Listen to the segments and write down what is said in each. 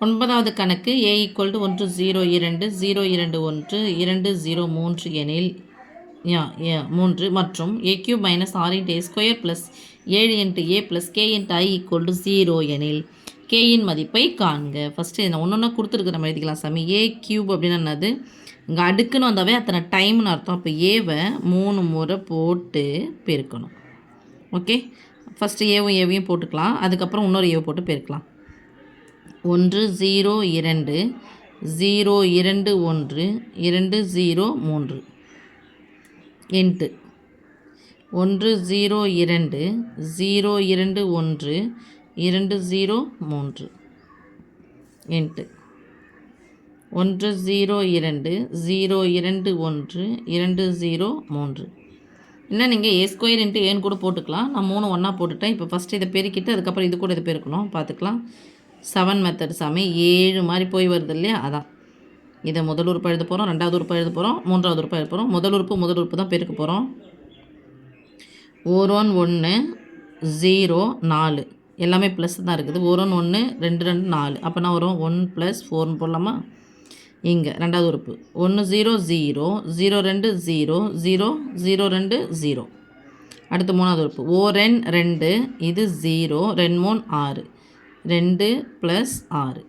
9வது கணக்கு a = 1 0 2 0 2 1 2 0 3 எனில் 3 மற்றும் a³ - 6 × a² + 7 × a + k × i = 0 எனில் k இன் மதிப்பை காண்க. ஃபஸ்ட்டு இதை ஒன்று ஒன்றா கொடுத்துருக்கு, நம்ம எழுதிக்கலாம் சாமி. a³ அப்படின்னா என்னது? இங்கே அடுக்குன்னு வந்தாவே அத்தனை டைம்னு அர்த்தம். அப்போ ஏவை 3 முறை போட்டு பெருக்கணும். ஓகே, ஃபஸ்ட்டு ஏவையும் போட்டுக்கலாம், அதுக்கப்புறம் இன்னொரு ஏவை போட்டு பெருக்கலாம். 1 0 2 0 2 1 2 0 3 8 1 0 2 0 2 1 2 0 3 8 1 0 2 0 2 1 2 0 3. இன்னும் நீங்கள் a² × ஏன்னு கூட போட்டுக்கலாம். நான் 3 ஒன்றா போட்டுட்டேன். இப்போ ஃபஸ்ட்டு இதை பெருக்கிட்டு அதுக்கப்புறம் இது கூட இதை பெருக்கணும். பார்த்துக்கலாம். 7 மெத்தட் சாமி. 7 மாதிரி போய் வருது இல்லையா? அதான் இதை முதல் உறுப்பு எழுத போகிறோம், ரெண்டாவது உறுப்பு எழுத போகிறோம், மூன்றாவது உறுப்பு எழுத போகிறோம். முதல் உறுப்பு தான் பெருக்க போகிறோம். 1 1 1 0 4 எல்லாமே ப்ளஸ் தான் இருக்குது. 1 1 2 2 4. அப்போ நான் வரும் 1 + 4 போடலாமா? இங்கே ரெண்டாவது உறுப்பு 1 0 0 0 2 0 0 0 2 0. அடுத்து மூணாவது உறுப்பு 1 2 இது 0 2 3 6 2 + 6.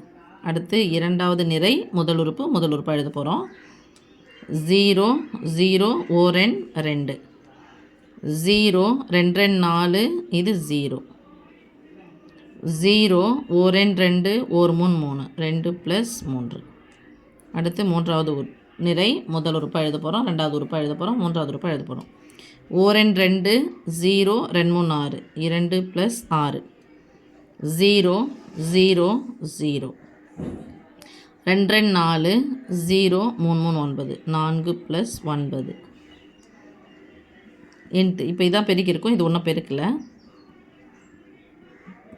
அடுத்து இரண்டாவது நிரை முதல் உறுப்பு எழுத போகிறோம். 0 0 1 2 0 2 2 4 இது 0 0 1 2 1 3 3 2 + 3. அடுத்து மூன்றாவது நிரை முதல் உறுப்பு எழுத போகிறோம், ரெண்டாவது உறுப்பு எழுத போகிறோம், மூன்றாவது உறுப்பு எழுத போகிறோம். 1 2 0 2 3 6 2 + 6 0 0 0 2 2 4 0 3 3 9 4 + 9 8. இப்போ இதான் பெருக்கியிருக்கோம், இது ஒன்றும் பெருக்கலை,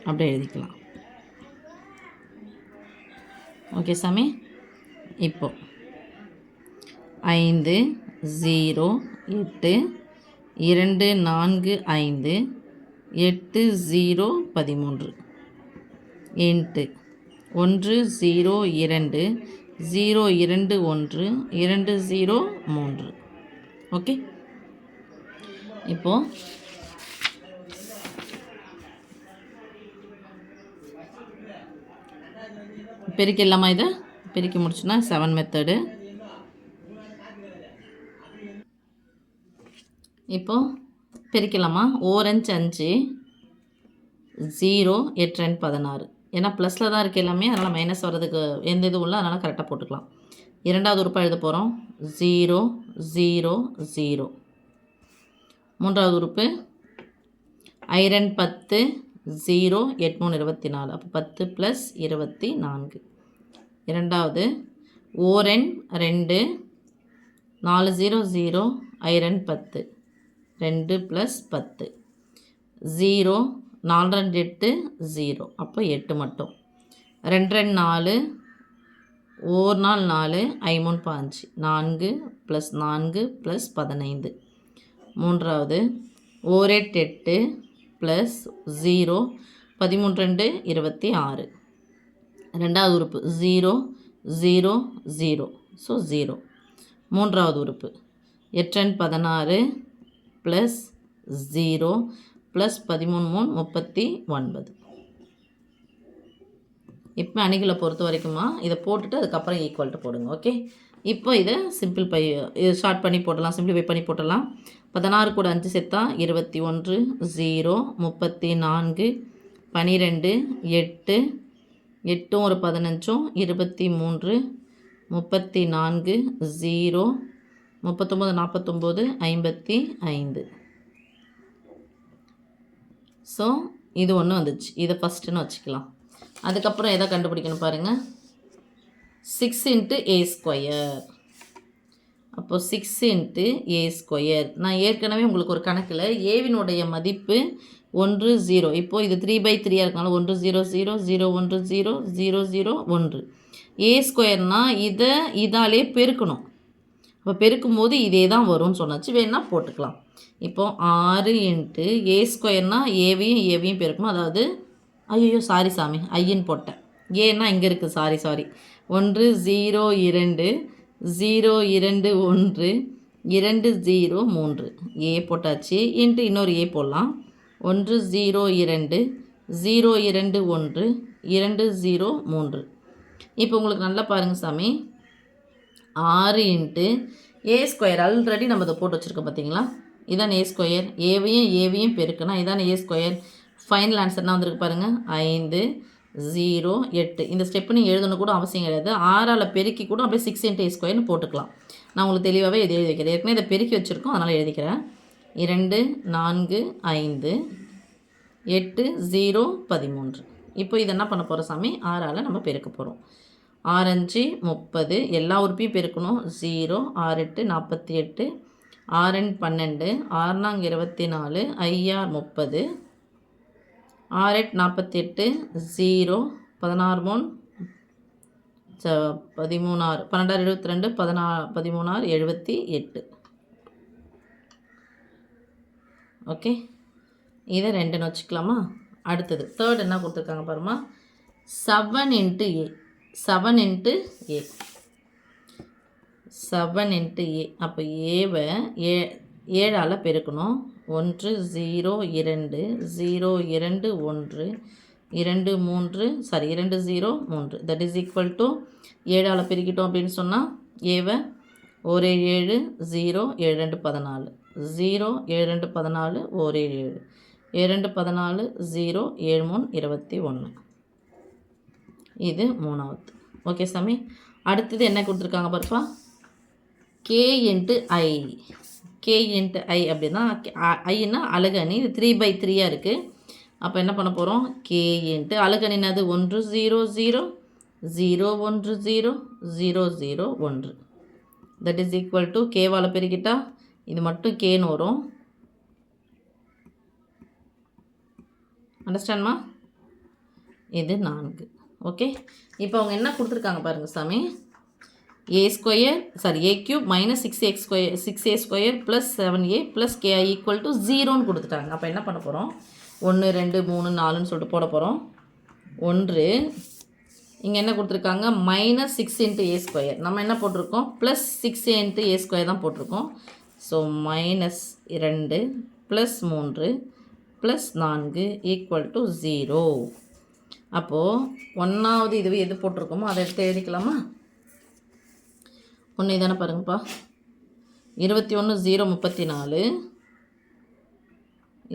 அப்படியே எழுதிக்கலாம். ஓகே சாமி. இப்போ 5 0 8 2 4 5 8 0 13 8 1 0 2 0 2 1 2 0 3. ஓகே, இப்போது பெருக்கிடலாமா? இதை பெருக்கி முடிச்சுன்னா 7 மெத்தடு. இப்போது பெருக்கலாமா? 1 5 0 8 16. ஏன்னா ப்ளஸில் தான் இருக்குது எல்லாமே, அதனால் மைனஸ் வர்றதுக்கு எந்த இதுவும் இல்லை, அதனால் கரெக்டாக போட்டுக்கலாம். இரண்டாவது உறுப்பு எழுத போகிறோம். 0 0 0. மூன்றாவது உறுப்பு 2 10 0 8 3 24. அப்போ 10 + 24. இரண்டாவது 1 2 4 0 0 2 10 2 + 10 0 4 2 8 0. அப்போ 8 மட்டும். 2 2 4 1 4 4 5 3 5 4 + 4 + 15. மூன்றாவது 1 8 8 + 0 13 2 26. ரெண்டாவது உறுப்பு 0 0 0. ஸோ 0. மூன்றாவது உறுப்பு 8 16 + 0 + 13 3 39. இப்போ அணிகளை பொறுத்த வரைக்குமா இதை போட்டுட்டு அதுக்கப்புறம் ஈக்குவல்ட்டு போடுங்க. ஓகே, இப்போ இதை இது ஷார்ட் பண்ணி போடலாம், சிம்பிளிஃபை பண்ணி போட்டலாம். 16 கூட 5 சேர்த்தா 21 0 34 12 8 8 ஒரு 15 23 34 0 39 49 55. ஸோ இது ஒன்று வந்துச்சு, இதை ஃபஸ்ட்டுன்னு வச்சுக்கலாம். அதுக்கப்புறம் எதை கண்டுபிடிக்கணும் பாருங்கள். 6 × a². அப்போது 6 × a². நான் ஏற்கனவே உங்களுக்கு ஒரு கணக்கில் ஏவினுடைய மதிப்பு 1 0. இப்போது இது 3/3 இருக்கனால 1 0 0 0 1 0 0 0 1. a²னால் இதை இதாலே பெருக்கணும். அப்போ பெருக்கும்போது இதே தான் வரும்னு சொன்னாச்சு, வேணால் போட்டுக்கலாம். இப்போது 6 × a²னால் ஏவையும் பெருக்கணும். அதாவது ஐயோ சாரி சாமி ஐன்னு போட்டேன். ஏன்னா இங்கே இருக்குது, சாரி 1 0 2 0 2 1 2 0 3 ஏ போட்டாச்சு. இன்ட்டு இன்னொரு ஏ போடலாம். 1 0 2 0 2 1 2 0 3. இப்போ உங்களுக்கு நல்லா பாருங்கள் சாமி, 6 இன்ட்டு ஏ ஸ்கொயர் ஆல்ரெடி நம்ம இதை போட்டு வச்சுருக்கோம் பார்த்தீங்களா, இதான் ஏ ஸ்கொயர். ஏவையும் பெருக்குனா இதான் ஏ ஸ்கொயர். ஃபைனல் ஆன்சர்னால் வந்துருக்கு பாருங்கள், 5 0 8. இந்த ஸ்டெப்பு நீங்கள் எழுதணும் கூட அவசியம் கிடையாது. 6ஆல் பெருக்கி கூட அப்படியே 6 இன்ட்டு ஏ ஸ்கொயர்னு போட்டுக்கலாம். நான் உங்களுக்கு தெளிவாகவே இது எழுதி வைக்கிறேன். ஏற்கனவே இதை பெருக்கி வச்சுருக்கோம், அதனால் எழுதிக்கிறேன். 2 4 5 8 0 13. இப்போ இதை என்ன பண்ண போகிறோம் சாமி, 6ஆல் நம்ம பெருக்க போகிறோம். 6 5 30, எல்லா உறுப்பையும் பெருக்கணும். 0 6 8 48, 6 12, 6 4 24, 5 30, 6 8 48, 0 16 3 13 12 22 13 78. ஓகே, இதை 2ன்னு வச்சுக்கலாமா. அடுத்தது தேர்ட் என்ன கொடுத்துருக்காங்க பாருமா, 7 இன்ட்டு ஏ. 7 இன்ட்டு ஏ 7 இன்ட்டு ஏ. அப்போ ஏவை 7ஆல் பெருக்கணும். 1 0 2 0 2 1 2 3 2 0 3. தட் இஸ் ஈக்குவல் டு 7ஆல் பெருக்கிட்டோம் அப்படின்னு சொன்னால் ஏவை 1 7 0 7 2 14 0 7 2 14 1 7 7 2 14 0 7 3 21. இது 3வது. ஓகே சாமி. அடுத்தது என்ன கொடுத்துருக்காங்க பாருப்பா, கே இன்ட்டு ஐ. கே இன்ட்டு ஐ அப்படின்னா ஐன்னா அலகணி. இது 3/3 இருக்குது. அப்போ என்ன பண்ண போகிறோம், கே இன்ட்டு அலகணினது 1 0 0 0 1 0 0 0 1. தட் இஸ் ஈக்குவல் டு கேவால் பெருக்கிட்டா இது மட்டும் கேன்னு வரும். அண்டர்ஸ்டாண்ட்மா. இது 4. ஓகே, இப்போ அவங்க என்ன கொடுத்துருக்காங்க பாருங்கள் சாமி, A square A cube minus 6a square plus 7a plus கேஐ ஈக்குவல் டு 0ன்னு கொடுத்துட்டாங்க. அப்போ என்ன பண்ண போகிறோம், 1 2 3 4ன்னு சொல்லிட்டு போட போகிறோம். 1 இங்கே என்ன கொடுத்துருக்காங்க, மைனஸ் 6 இன்ட்டு ஏ ஸ்கொயர். நம்ம என்ன போட்டிருக்கோம், ப்ளஸ் 6 இன்ட்டு ஏ ஸ்கொயர் தான் போட்டிருக்கோம். So minus 2 plus 3 plus 4 equal to 0. அப்போது 1வது இதுவே எது போட்டிருக்கோமோ அதை எடுத்து எழுதிக்கலாமா. 1 தானே பாருங்கப்பா, 21 0 34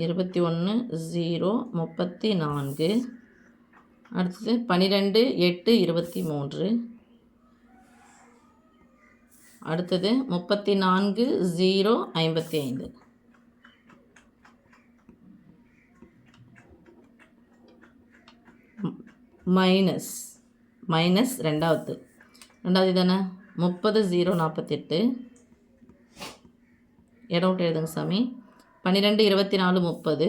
21 0 34. அடுத்தது 12 8 23. அடுத்தது 34 0 55. மைனஸ் 2வது தானே 30 0 48. இடம் விட்டு எழுதுங்க சாமி. 12 24 30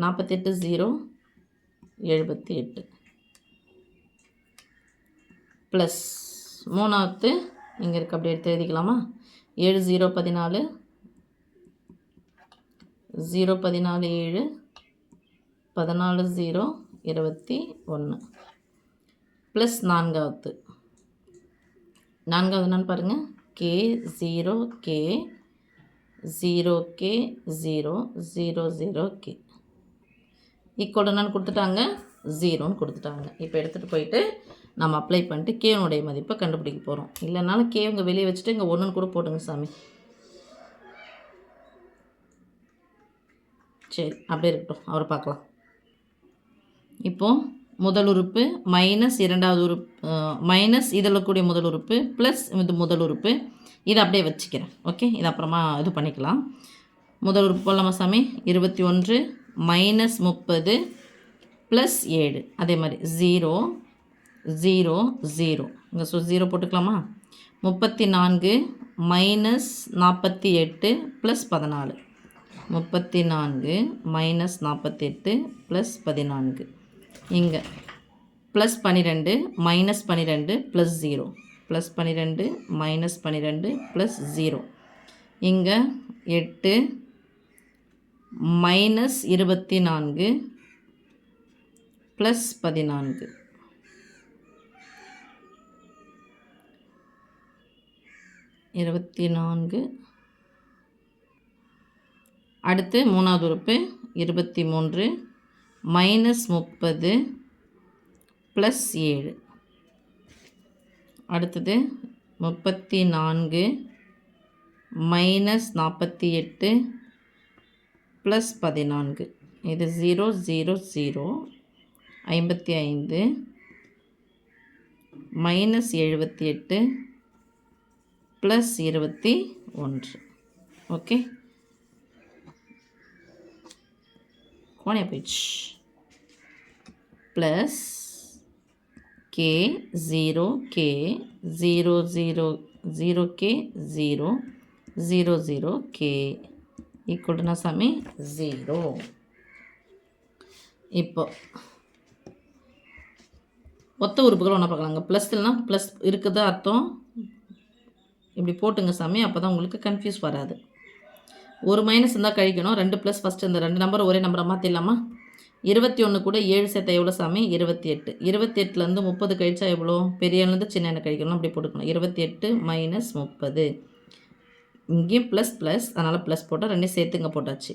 48 0 78 ப்ளஸ் 3வது இங்கே இருக்க அப்படி எடுத்து எழுதிக்கலாமா. 7 0 14 0 14 7 14 0 21 ப்ளஸ் 4வது என்னன்னு பாருங்கள், K 0 K 0 K 0 0 0 K equal என்னன்னு கொடுத்துட்டாங்க, 0ன்னு கொடுத்துட்டாங்க. இப்போ எடுத்துகிட்டு போயிட்டு நம்ம அப்ளை பண்ணிட்டு கேனுடைய மதிப்பை கண்டுபிடிக்க போகிறோம். இல்லைனாலும் கே உங்கள் வெளியே வச்சுட்டு இங்கே 1ன்னு கூட போட்டுங்க சாமி. சரி, அப்படியே இருக்கட்டும், அவரை பார்க்கலாம். இப்போது முதல் உறுப்பு மைனஸ் 2வது உறுப்பு மைனஸ் இதில் இருக்கக்கூடிய முதல் உறுப்பு ப்ளஸ் இது முதல் உறுப்பு, இதை அப்படியே வச்சுக்கிறேன். ஓகே, இது அப்புறமா இது பண்ணிக்கலாம். முதல் உறுப்பு போடலாமா சாமி. 21 மைனஸ் 30 ப்ளஸ் 7. அதே மாதிரி 0 0 0 இங்கே 0 போட்டுக்கலாமா. 34 மைனஸ் 48 ப்ளஸ் 14. 34 minus 48 plus 14. இங்கே plus 12 minus 12 plus 0 plus 12 minus 12 plus 0. இங்கே 8 மைனஸ் 24 ப்ளஸ் 14 24. அடுத்து மூணாவது உறுப்பு 23 மைனஸ் 30 ப்ளஸ் 7. அடுத்தது 34 மைனஸ் 48 ப்ளஸ் 14. இது 0 0 0 55 மைனஸ் 78 ப்ளஸ் 21. ஓகே, கோணே போயிடுச்சு. Plus K 0 K 0 0 0 K 0 0 0 K equal to சாமி 0. இப்போ ஒத்த உறுப்புகள் ஒன்றா பார்க்கலாங்க. ப்ளஸ் இல்லைனா ப்ளஸ் இருக்குதா அர்த்தம், இப்படி போட்டுங்க சாமி, அப்போ தான் உங்களுக்கு கன்ஃபியூஸ் வராது. ஒரு மைனஸ் இருந்தால் கழிக்கணும், 2 ப்ளஸ் ஃபஸ்ட்டு இந்த 2 நம்பர் ஒரே நம்பரை மாற்றிடலாமா? 21 கூட 7 சேர்த்தா எவ்வளோ சாமி? 28. 28லேருந்து 30 கழிச்சா எவ்வளோ? பெரியலேருந்து சின்ன கழிக்கணும், அப்படி போட்டுக்கணும். 28 மைனஸ் 30. இங்கேயும் ப்ளஸ் ப்ளஸ், அதனால் ப்ளஸ் போட்டால் ரெண்டையும் சேர்த்துங்க போட்டாச்சு.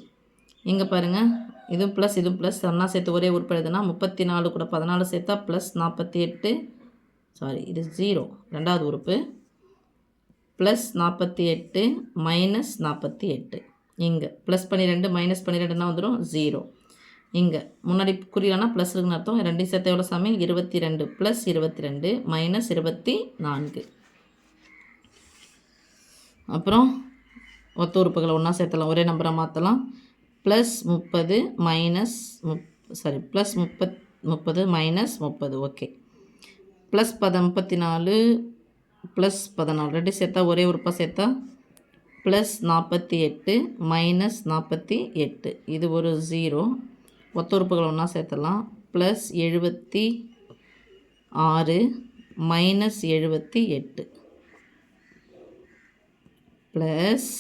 இங்கே பாருங்கள், இதுவும் ப்ளஸ் ஒன்றா சேர்த்து ஒரே உறுப்பு எழுதுனா 34 கூட 14 சேர்த்தா ப்ளஸ் 48. சாரி, இது 0 ரெண்டாவது உறுப்பு. Plus 48 minus 48. இங்கே ப்ளஸ் 12 மைனஸ் 12னா வந்துடும் 0. இங்கே முன்னாடி குறியிலனா ப்ளஸ் இருக்குன்னு அர்த்தம். ரெண்டையும் சேர்த்து எவ்வளோ சாமி? 22 ப்ளஸ் 22 மைனஸ் 24. அப்புறம் ஒத்த உறுப்புகளை ஒன்றா சேர்த்தலாம், ஒரே நம்பரை மாற்றலாம். Plus 30 minus plus 30 minus 30. Okay, plus 34 plus 14 ரெண்டு சேர்த்தா ஒரே உறுப்பாக சேர்த்தா ப்ளஸ் 48 மைனஸ் 48. இது ஒரு 0. ஒத்த உறுப்புகள் ஒன்றா சேர்த்தலாம். Plus 76 minus 78 plus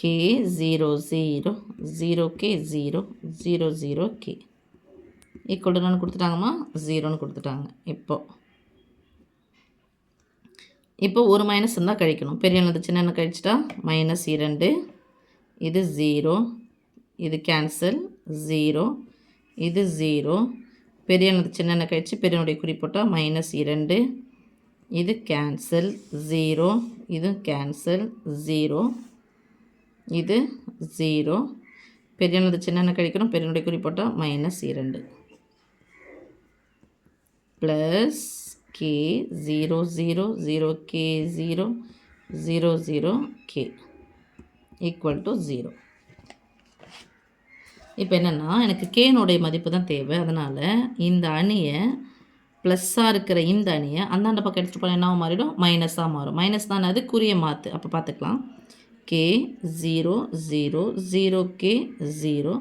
K 0 0 0 K 0 0 0 K equal to கொடுத்துட்டாங்கம்மா, 0ன்னு கொடுத்துட்டாங்க. இப்போ ஒரு மைனஸ் இருந்தால் கழிக்கணும். பெரியது சின்ன கழிச்சிட்டா மைனஸ் 2. இது 0, இது கேன்சல் 0, இது 0. பெரியது சின்ன கழிச்சு பெரியனுடைய குறி போட்டால் மைனஸ் 2. இது கேன்சல் 0, இது கேன்சல் 0, இது 0. பெரியது சின்ன கழிக்கணும், பெரியனுடைய குறி போட்டால் minus 2 plus K 0 0 0 K 0 0 0 K equal to 0. இப்போ என்னென்னா எனக்கு கேனுடைய மதிப்பு தான் தேவை. அதனால் இந்த அணியை ப்ளஸ்ஸாக இருக்கிற இந்த அணியை அந்தாண்ட பக்கம் எடுத்துகிட்டு போனால் என்ன மாறிடும்? மைனஸாக மாறும். மைனஸ் தான் அது குறிய மாற்று. அப்போ பார்த்துக்கலாம். கே 0 0 0 கே 0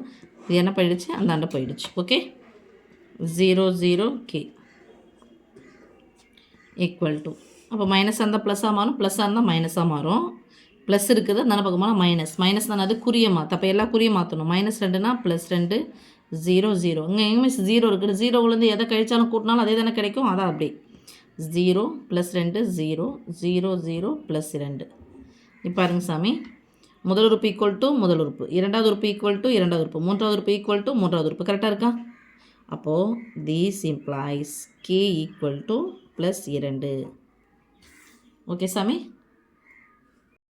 இது என்ன போயிடுச்சு? அந்தாண்ட போயிடுச்சு. ஓகே, 0 0 கே ஈக்குவல் டு, அப்போ மைனஸாக இருந்தால் ப்ளஸ்ஸாக மாறும், ப்ளஸ்ஸாக இருந்தால் மைனஸாக மாறும். ப்ளஸ் இருக்குது அந்த பக்கமான மைனஸ் தான் அது குறிய மாற்று. அப்போ எல்லாம் குறிய மாற்றணும். மைனஸ் 2னா ப்ளஸ் 2 0 0. இங்கே எங்கேயுமே 0 இருக்குது. 0விலேருந்து எதை கழிச்சாலும் கூட்டினாலும் அதே தானே கிடைக்கும். அதான் அப்படி 0 ப்ளஸ் 2 0 0 0 ப்ளஸ் 2. இப்போ பாருங்க சாமி, முதல் உறுப்பு ஈக்குவல் டு முதல் உறுப்பு, இரண்டாவது உறுப்பு ஈக்குவல் டு இரண்டாவது உறுப்பு, மூன்றாவது உறுப்பு ஈக்குவல் டு மூன்றாவது உறுப்பு. கரெக்டாக இருக்கா? அப்போது these employs K equal to +2. Okay சாமி.